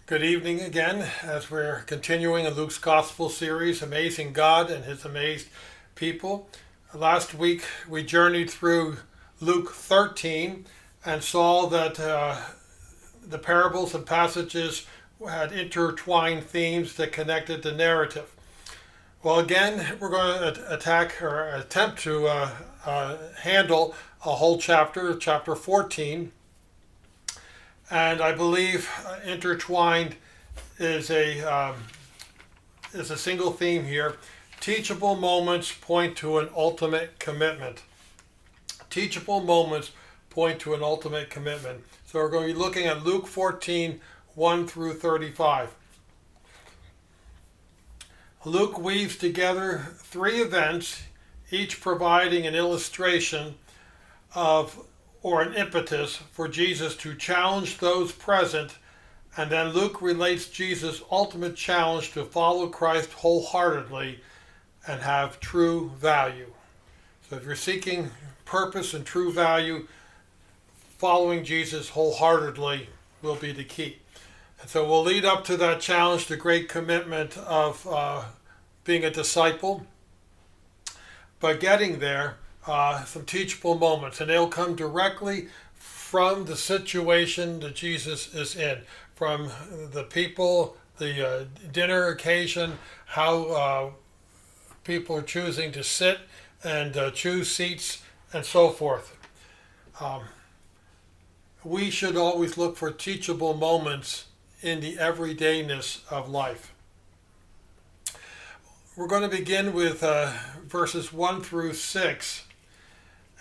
Good evening again as we're continuing in Luke's Gospel series, Amazing God and His Amazed People. Last week we journeyed through Luke 13 and saw that the parables and passages had intertwined themes that connected the narrative. Well, again, we're going to attack or attempt to handle a whole chapter, chapter 14. And I believe intertwined is a single theme here. Teachable moments point to an ultimate commitment. Teachable moments point to an ultimate commitment. So we're going to be looking at Luke 14, 1 through 35. Luke weaves together three events, each providing an illustration of or an impetus for Jesus to challenge those present, and then Luke relates Jesus' ultimate challenge to follow Christ wholeheartedly and have true value. So if you're seeking purpose and true value, following Jesus wholeheartedly will be the key. And so we'll lead up to that challenge, the great commitment of being a disciple. But getting there, some teachable moments, and they'll come directly from the situation that Jesus is in, from the people, the dinner occasion, how people are choosing to sit and choose seats, and so forth. We should always look for teachable moments in the everydayness of life. We're going to begin with verses 1 through 6.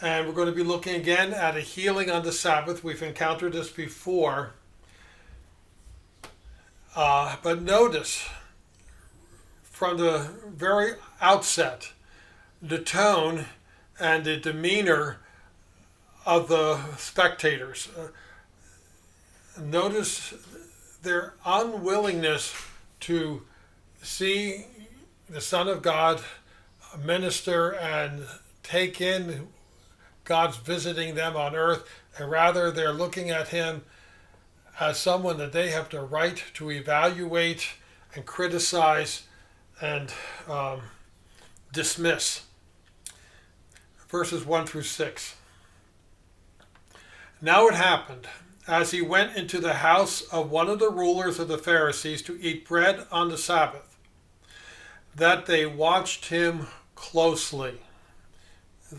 And we're going to be looking again at a healing on the Sabbath. We've encountered this before. But notice from the very outset, the tone and the demeanor of the spectators. Notice their unwillingness to see the Son of God minister and take in God's visiting them on earth, and rather they're looking at him as someone that they have the right to evaluate and criticize and dismiss. Verses 1 through 6. Now it happened, as he went into the house of one of the rulers of the Pharisees to eat bread on the Sabbath, that they watched him closely.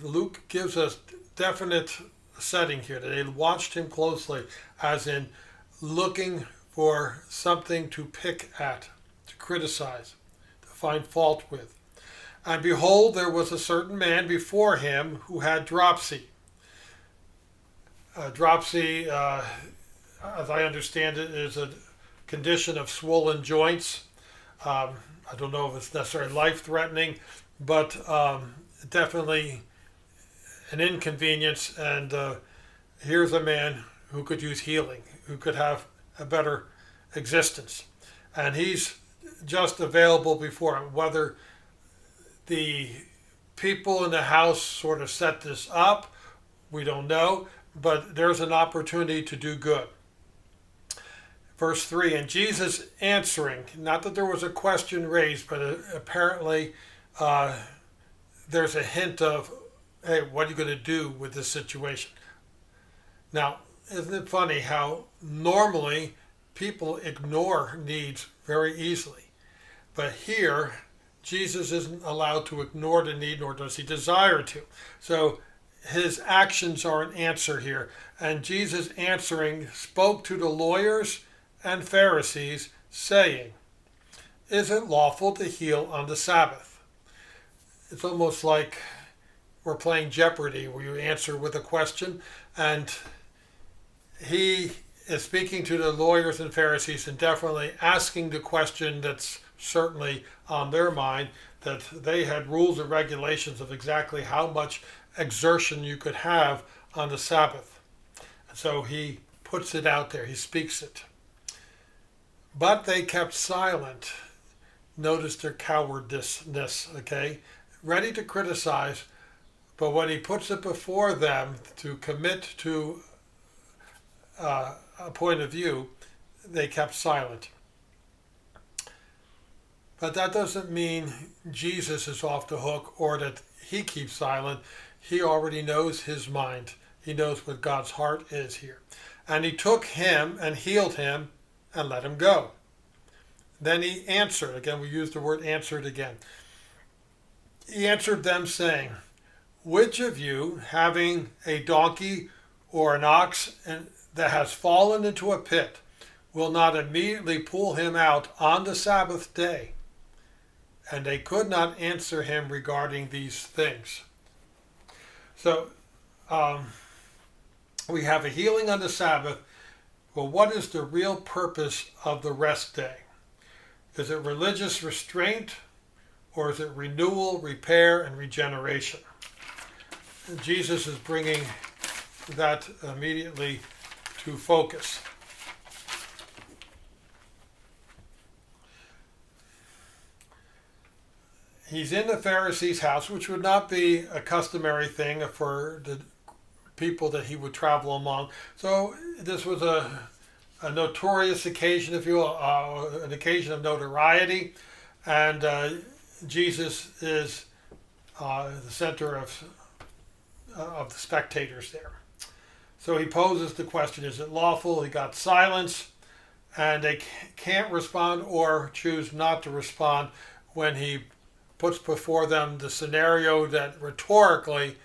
Luke gives us definite setting here that they watched him closely, as in looking for something to pick at, to criticize, to find fault with. And behold, there was a certain man before him who had dropsy. Dropsy, as I understand it, is a condition of swollen joints. I don't know if it's necessarily life-threatening, but definitely an inconvenience, and here's a man who could use healing, who could have a better existence. And he's just available before him. Whether the people in the house sort of set this up, we don't know, but there's an opportunity to do good. Verse 3, and Jesus answering, not that there was a question raised, but apparently there's a hint of, hey, what are you going to do with this situation? Now, isn't it funny how normally people ignore needs very easily? But here, Jesus isn't allowed to ignore the need, nor does he desire to. So his actions are an answer here. And Jesus answering spoke to the lawyers and Pharisees, saying, is it lawful to heal on the Sabbath? It's almost like we're playing Jeopardy, where you answer with a question, and he is speaking to the lawyers and Pharisees and definitely asking the question that's certainly on their mind, that they had rules and regulations of exactly how much exertion you could have on the Sabbath. And so he puts it out there, he speaks it. But they kept silent. Notice their cowardice, okay? Ready to criticize, but when he puts it before them to commit to a point of view, they kept silent. But that doesn't mean Jesus is off the hook or that he keeps silent. He already knows his mind. He knows what God's heart is here. And he took him and healed him and let him go. Then he answered. Again, we use the word answered again. He answered them saying, which of you, having a donkey or an ox that has fallen into a pit, will not immediately pull him out on the Sabbath day? And they could not answer him regarding these things. So we have a healing on the Sabbath. Well, what is the real purpose of the rest day? Is it religious restraint, or is it renewal, repair, and regeneration? And Jesus is bringing that immediately to focus. He's in the Pharisee's house, which would not be a customary thing for the people that he would travel among. So this was a notorious occasion, if you will, an occasion of notoriety. And Jesus is the center of the spectators there. So he poses the question, is it lawful? He got silence, and they can't respond or choose not to respond when he puts before them the scenario that rhetorically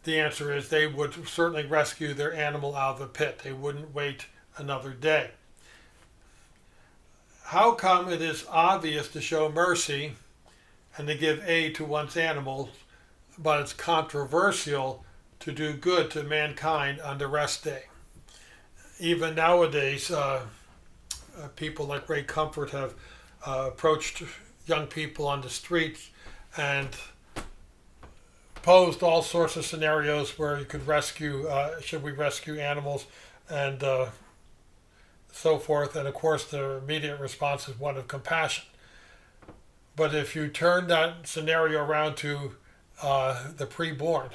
the answer is they would certainly rescue their animal out of a pit. They wouldn't wait another day. How come it is obvious to show mercy and to give aid to one's animals, but it's controversial to do good to mankind on the rest day? Even nowadays, people like Ray Comfort have approached young people on the streets and posed all sorts of scenarios where you could rescue, should we rescue animals, and so forth. And of course, the immediate response is one of compassion. But if you turn that scenario around to the preborn,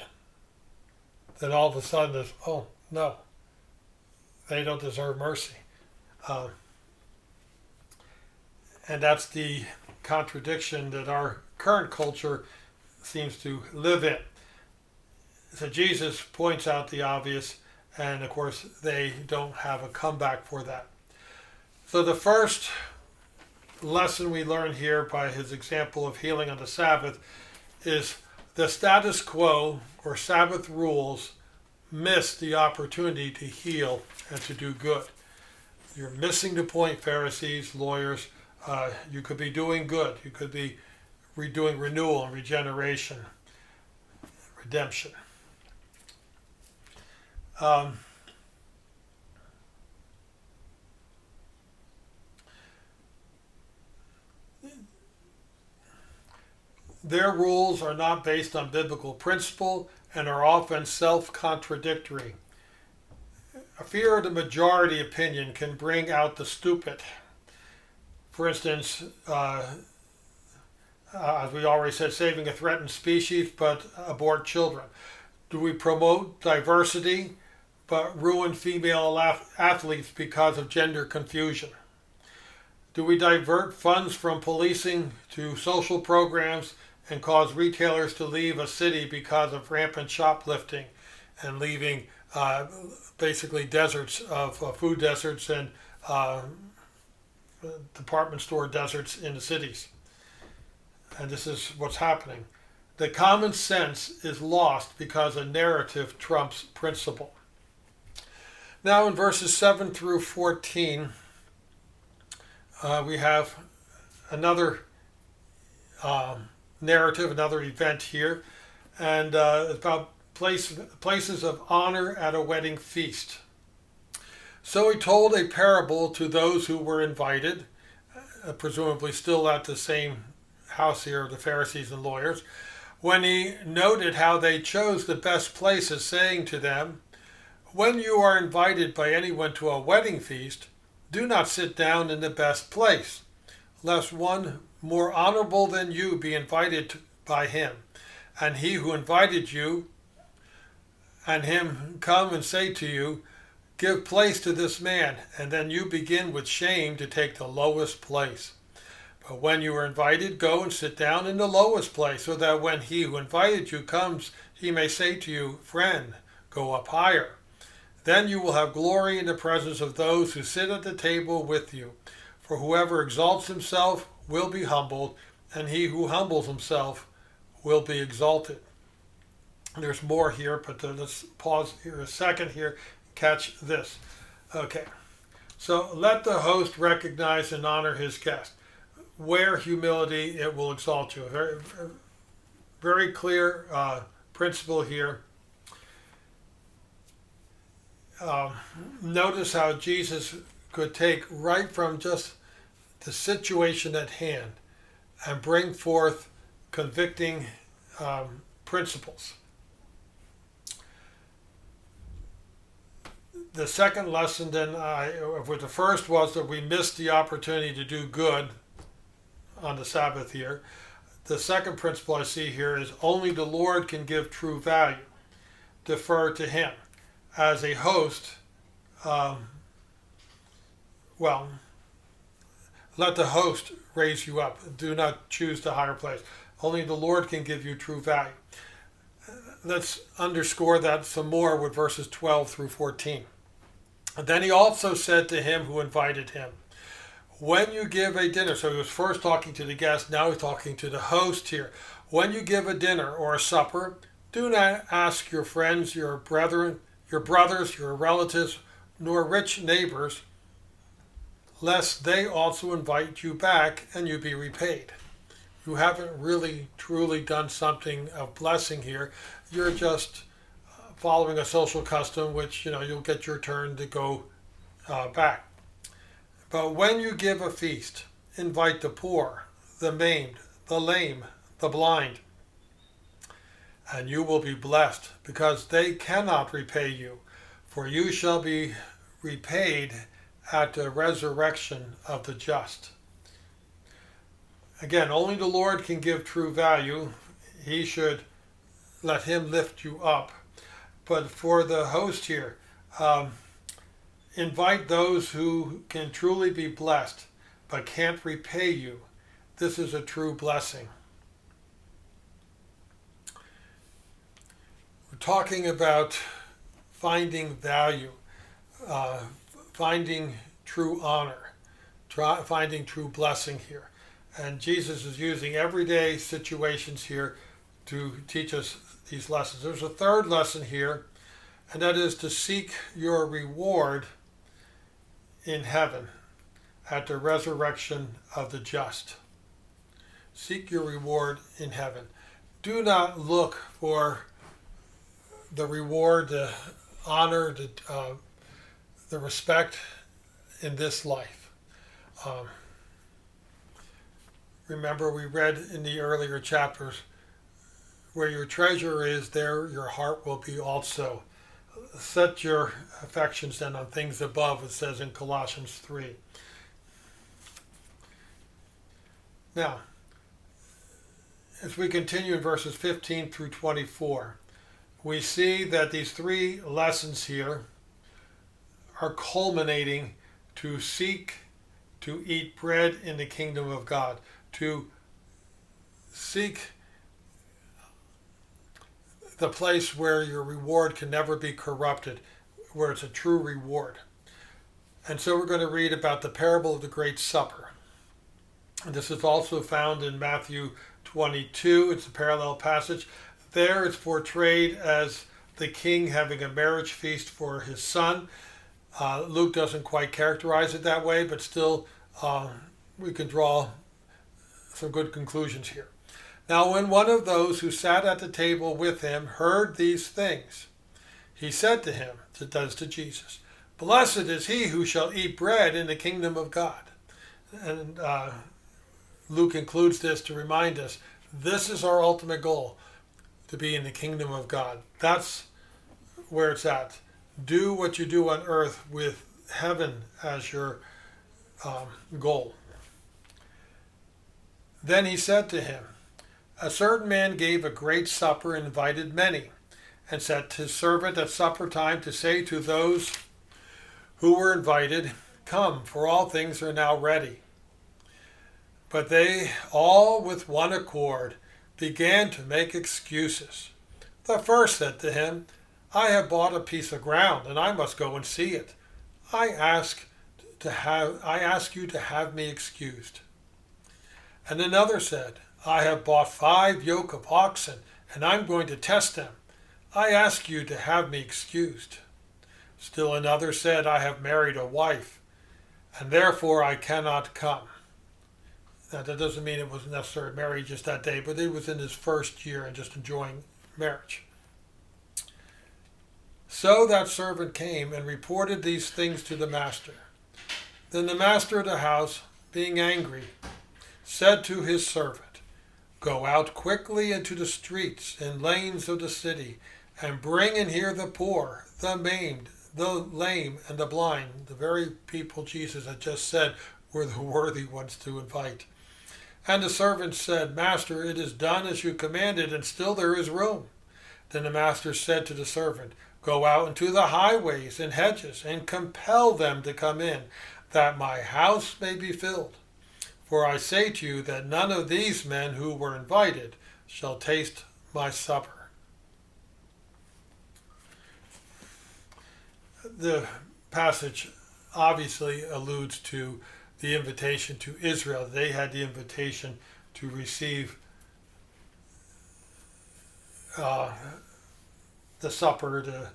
then all of a sudden it's, oh no, they don't deserve mercy. And that's the contradiction that our current culture seems to live in. So Jesus points out the obvious, and of course they don't have a comeback for that. So the first lesson we learn here by his example of healing on the Sabbath is the status quo or Sabbath rules miss the opportunity to heal and to do good. You're missing the point, Pharisees, lawyers. You could be doing good. You could be doing renewal and regeneration, redemption. Their rules are not based on biblical principle and are often self-contradictory. A fear of the majority opinion can bring out the stupid. For instance, as we already said, saving a threatened species but abort children. Do we promote diversity but ruin female athletes because of gender confusion? Do we divert funds from policing to social programs and cause retailers to leave a city because of rampant shoplifting and leaving basically deserts of food deserts and department store deserts in the cities? And this is what's happening. The common sense is lost because a narrative trumps principle. Now in verses 7 through 14, we have another narrative, another event here, and about places of honor at a wedding feast. So he told a parable to those who were invited, presumably still at the same house here of the Pharisees and lawyers, when he noted how they chose the best places, saying to them, when you are invited by anyone to a wedding feast, do not sit down in the best place, lest one more honorable than you be invited by him, and he who invited you and him come and say to you, Give place to this man, and then you begin with shame to take the lowest place. But when you are invited, go and sit down in the lowest place, so that when he who invited you comes, he may say to you, Friend, go up higher. Then you will have glory in the presence of those who sit at the table with you. For whoever exalts himself will be humbled, and he who humbles himself will be exalted. There's more here, but let's pause here a second here. Catch this. Okay. So let the host recognize and honor his guest. Where humility, it will exalt you. Very, very clear principle here. Notice how Jesus could take right from just the situation at hand and bring forth convicting principles. The second lesson then, the first was that we missed the opportunity to do good on the Sabbath here. The second principle I see here is only the Lord can give true value. Defer to him. As a host, let the host raise you up. Do not choose the higher place. Only the Lord can give you true value. Let's underscore that some more with verses 12 through 14. And then he also said to him who invited him, when you give a dinner, so he was first talking to the guest, now he's talking to the host here. When you give a dinner or a supper, do not ask your friends, your brethren, your brothers, your relatives, nor rich neighbors, lest they also invite you back and you be repaid. You haven't really truly done something of blessing here. You're just following a social custom, which you'll get your turn to go back. But when you give a feast, invite the poor, the maimed, the lame, the blind, and you will be blessed, because they cannot repay you, for you shall be repaid at the resurrection of the just. Again, only the Lord can give true value. He should let him lift you up. But for the host here, invite those who can truly be blessed but can't repay you. This is a true blessing. We're talking about finding value, finding true honor, finding true blessing here. And Jesus is using everyday situations here to teach us these lessons. There's a third lesson here, and that is to seek your reward in heaven at the resurrection of the just. Seek your reward in heaven. Do not look for the reward, the honor, the respect in this life. Remember, we read in the earlier chapters, where your treasure is, there your heart will be also. Set your affections then on things above, it says in Colossians 3. Now, as we continue in verses 15 through 24, we see that these three lessons here are culminating to seek to eat bread in the kingdom of God, to seek the place where your reward can never be corrupted, where it's a true reward. And so we're going to read about the parable of the Great Supper. And this is also found in Matthew 22. It's a parallel passage. There it's portrayed as the king having a marriage feast for his son. Luke doesn't quite characterize it that way, but still we can draw some good conclusions here. Now, when one of those who sat at the table with him heard these things, he said to him, to Jesus, "Blessed is he who shall eat bread in the kingdom of God." And Luke includes this to remind us, this is our ultimate goal, to be in the kingdom of God. That's where it's at. Do what you do on earth with heaven as your goal. Then he said to him, "A certain man gave a great supper and invited many, and set his servant at supper time to say to those who were invited, "Come, for all things are now ready." But they all with one accord began to make excuses. The first said to him, "I have bought a piece of ground, and I must go and see it. I ask you to have me excused." And another said, "I have bought 5 yoke of oxen, and I'm going to test them. I ask you to have me excused." Still another said, "I have married a wife, and therefore I cannot come." Now that doesn't mean it wasn't necessarily married just that day, but he was in his first year and just enjoying marriage. So that servant came and reported these things to the master. Then the master of the house, being angry, said to his servant, "Go out quickly into the streets and lanes of the city, and bring in here the poor, the maimed, the lame, and the blind," the very people Jesus had just said were the worthy ones to invite. And the servant said, "Master, it is done as you commanded, and still there is room." Then the master said to the servant, "Go out into the highways and hedges, and compel them to come in, that my house may be filled. For I say to you that none of these men who were invited shall taste my supper." The passage obviously alludes to the invitation to Israel. They had the invitation to receive the supper,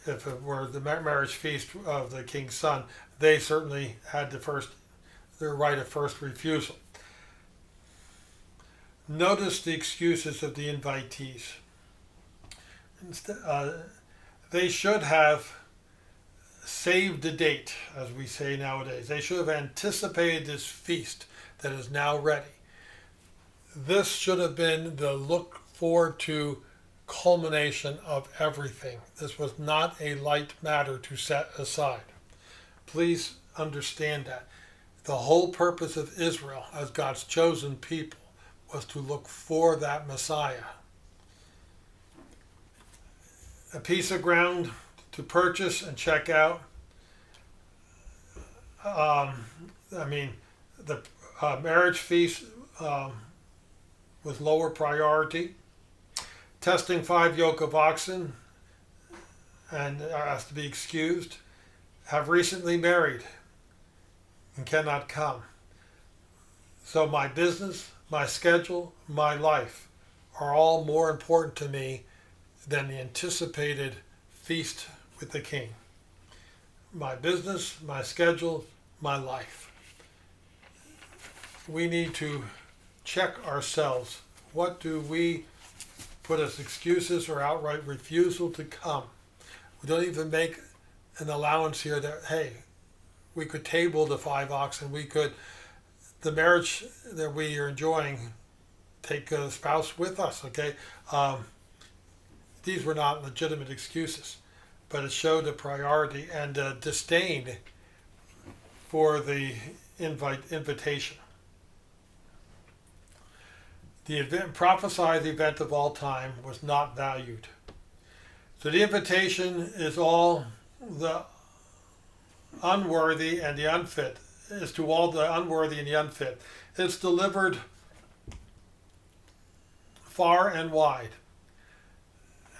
if it were the marriage feast of the king's son. They certainly had their right of first refusal. Notice the excuses of the invitees. They should have saved the date, as we say nowadays. They should have anticipated this feast that is now ready. This should have been the look forward to culmination of everything. This was not a light matter to set aside. Please understand that. The whole purpose of Israel as God's chosen people was to look for that Messiah. A piece of ground to purchase and check out. The marriage feast was lower priority. Testing 5 yoke of oxen and has to be excused. Have recently married and cannot come. So my business, my schedule, my life are all more important to me than the anticipated feast with the king. My business, my schedule, my life. We need to check ourselves. What do we put as excuses or outright refusal to come? We don't even make an allowance here that, hey, we could table the 5 oxen. We could, the marriage that we are enjoying, take a spouse with us, okay? These were not legitimate excuses, but it showed a priority and a disdain for the invitation. The prophesied event of all time was not valued. So the invitation is all the unworthy and the unfit, is to all the unworthy and the unfit. It's delivered far and wide.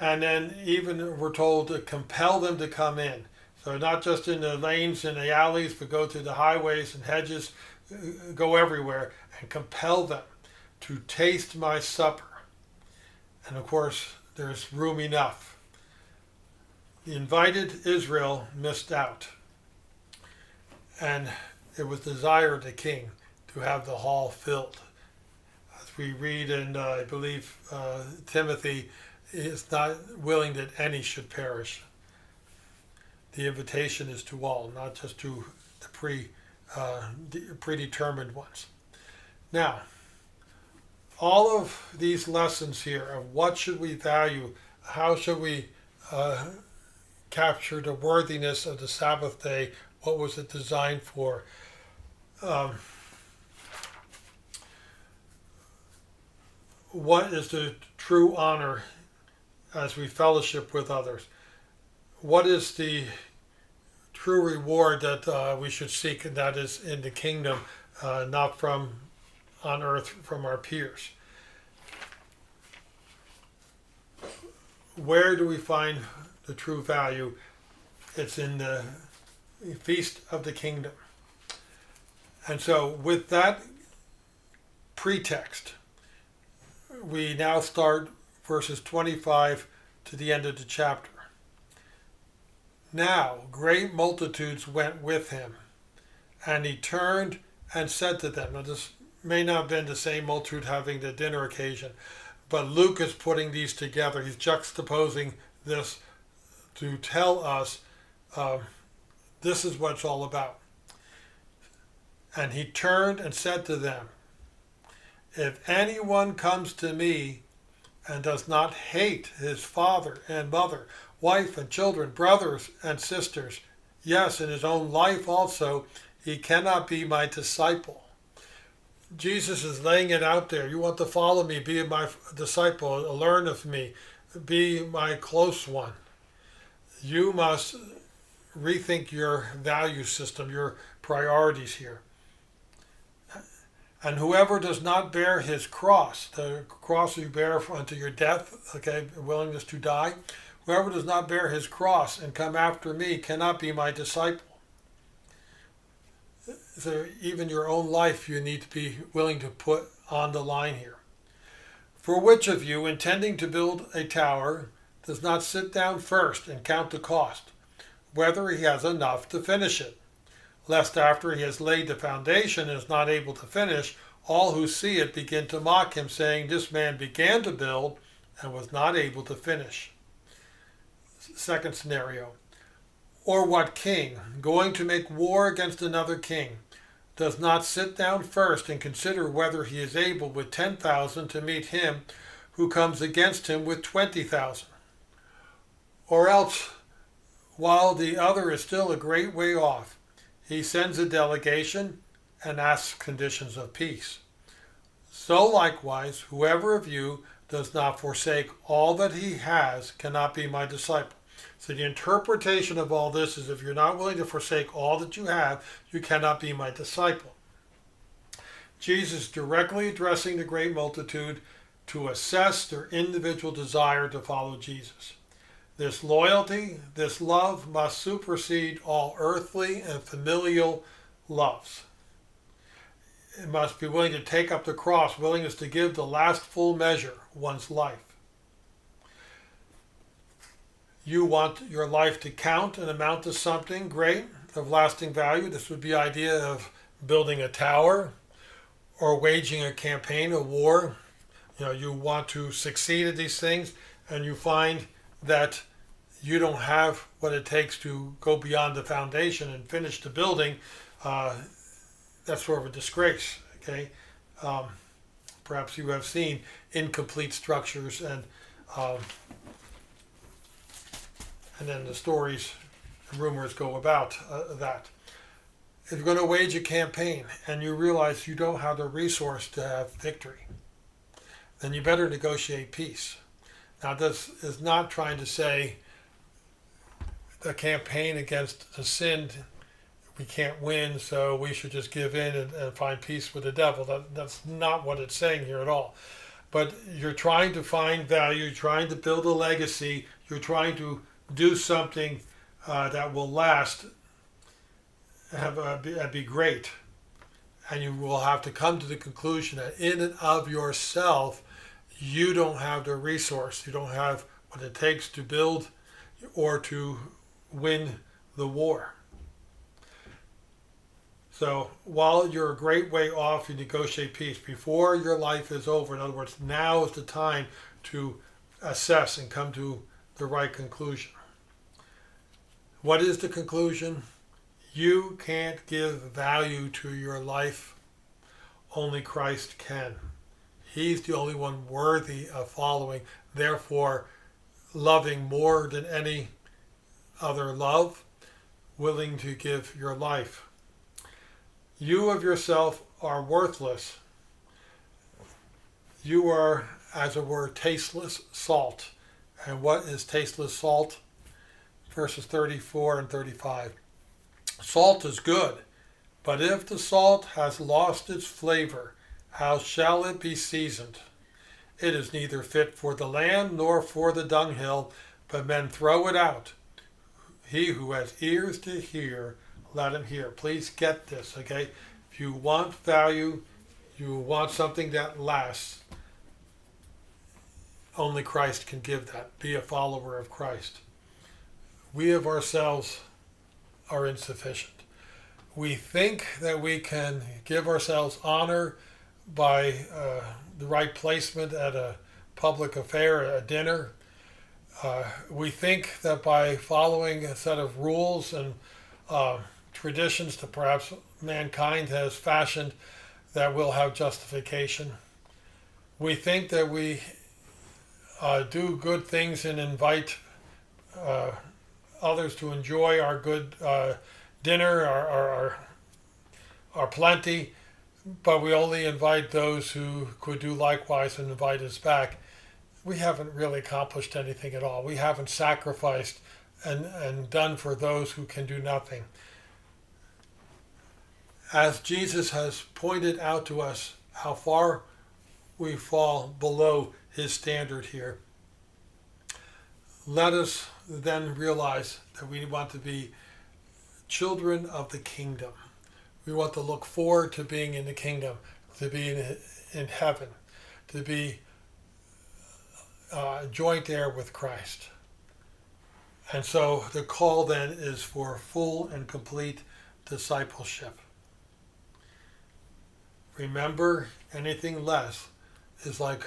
And then even we're told to compel them to come in. So not just in the lanes and the alleys, but go to the highways and hedges, go everywhere and compel them to taste my supper. And of course, there's room enough. The invited Israel missed out. And it was the desire of the king to have the hall filled. As we read in, I believe, Timothy, is not willing that any should perish. The invitation is to all, not just to the predetermined ones. Now, all of these lessons here of what should we value, how should we capture the worthiness of the Sabbath day, what was it designed for? What is the true honor as we fellowship with others? What is the true reward that we should seek, and that is in the kingdom, not from on earth from our peers. Where do we find the true value? It's in the feast of the kingdom. And so with that pretext, we now start verses 25 to the end of the chapter. Now great multitudes went with him, and he turned and said to them. Now this may not have been the same multitude having the dinner occasion, but Luke is putting these together. He's juxtaposing this to tell us this is what it's all about. And he turned and said to them, if anyone comes to me and does not hate his father and mother, wife and children, brothers and sisters, yes, in his own life also, he cannot be my disciple. Jesus is laying it out there. You want to follow me, be my disciple, learn of me, be my close one. You must rethink your value system, your priorities here. And whoever does not bear his cross, the cross you bear unto your death, okay, willingness to die, whoever does not bear his cross and come after me cannot be my disciple. So even your own life you need to be willing to put on the line here. For which of you, intending to build a tower, does not sit down first and count the cost, whether he has enough to finish it? Lest after he has laid the foundation and is not able to finish, all who see it begin to mock him, saying, this man began to build and was not able to finish. Second scenario. Or what king, going to make war against another king, does not sit down first and consider whether he is able with 10,000 to meet him who comes against him with 20,000? Or else, while the other is still a great way off, he sends a delegation and asks conditions of peace. So likewise, whoever of you does not forsake all that he has cannot be my disciple. So the interpretation of all this is if you're not willing to forsake all that you have, you cannot be my disciple. Jesus directly addressing the great multitude to assess their individual desire to follow Jesus. This loyalty, this love must supersede all earthly and familial loves. It must be willing to take up the cross, willingness to give the last full measure of one's life. You want your life to count and amount to something great, of lasting value. This would be the idea of building a tower or waging a campaign, a war. You want to succeed at these things, and you find that you don't have what it takes to go beyond the foundation and finish the building. That's sort of a disgrace, okay? Perhaps you have seen incomplete structures and then the stories and rumors go about that. If you're going to wage a campaign and you realize you don't have the resource to have victory, then you better negotiate peace. Now, this is not trying to say the campaign against the sin, we can't win, so we should just give in and find peace with the devil. That's not what it's saying here at all. But you're trying to find value, you're trying to build a legacy, you're trying to do something that will last, be great. And you will have to come to the conclusion that in and of yourself, you don't have the resource, you don't have what it takes to build or to win the war. So while you're a great way off, you negotiate peace. Before your life is over, in other words, now is the time to assess and come to the right conclusion. What is the conclusion? You can't give value to your life. Only Christ can. He's the only one worthy of following. Therefore, loving more than any other love, willing to give your life. You of yourself are worthless. You are, as it were, tasteless salt. And what is tasteless salt? Verses 34 and 35. Salt is good, but if the salt has lost its flavor, how shall it be seasoned? It is neither fit for the land nor for the dunghill, but men throw it out. He who has ears to hear, let him hear. Please get this, okay? If you want value, you want something that lasts, only Christ can give that. Be a follower of Christ. We of ourselves are insufficient. We think that we can give ourselves honor by the right placement at a public affair, a dinner. We think that by following a set of rules and traditions that perhaps mankind has fashioned, that we'll have justification. We think that we do good things and invite others to enjoy our good dinner, our plenty, but we only invite those who could do likewise and invite us back. We haven't really accomplished anything at all. We haven't sacrificed and done for those who can do nothing. As Jesus has pointed out to us how far we fall below his standard here, let us then realize that we want to be children of the kingdom. We want to look forward to being in the kingdom, to be in heaven, to be joint heir with Christ. And so the call then is for full and complete discipleship. Remember, anything less is like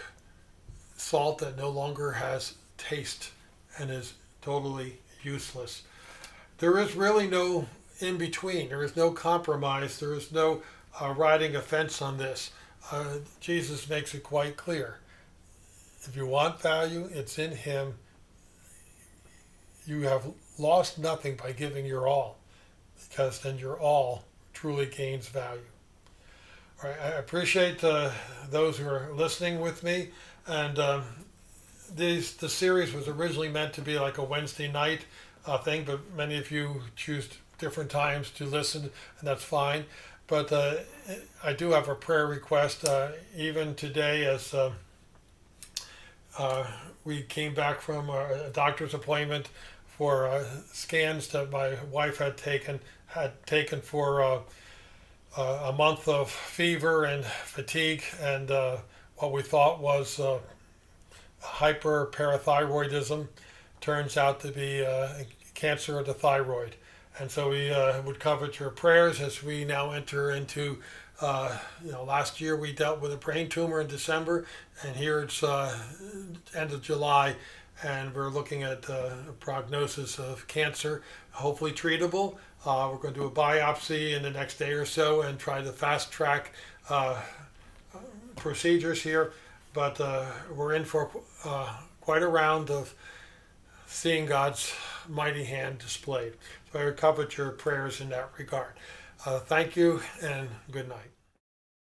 salt that no longer has taste and is totally useless. There is really no in between. There is no compromise. There is no riding a fence on this. Jesus makes it quite clear. If you want value, it's in him. You have lost nothing by giving your all, because then your all truly gains value. All right, I appreciate those who are listening with me, and the series was originally meant to be like a Wednesday night thing, but many of you choose different times to listen, and that's fine. But I do have a prayer request. Even today, as we came back from a doctor's appointment for scans that my wife had taken for a month of fever and fatigue, and what we thought was hyperparathyroidism turns out to be cancer of the thyroid. And so we would covet your prayers as we now enter into, last year we dealt with a brain tumor in December, and here it's end of July, and we're looking at a prognosis of cancer, hopefully treatable. We're going to do a biopsy in the next day or so and try to fast track procedures here, but we're in for quite a round of seeing God's mighty hand displayed. So I covet your prayers in that regard. Thank you and good night.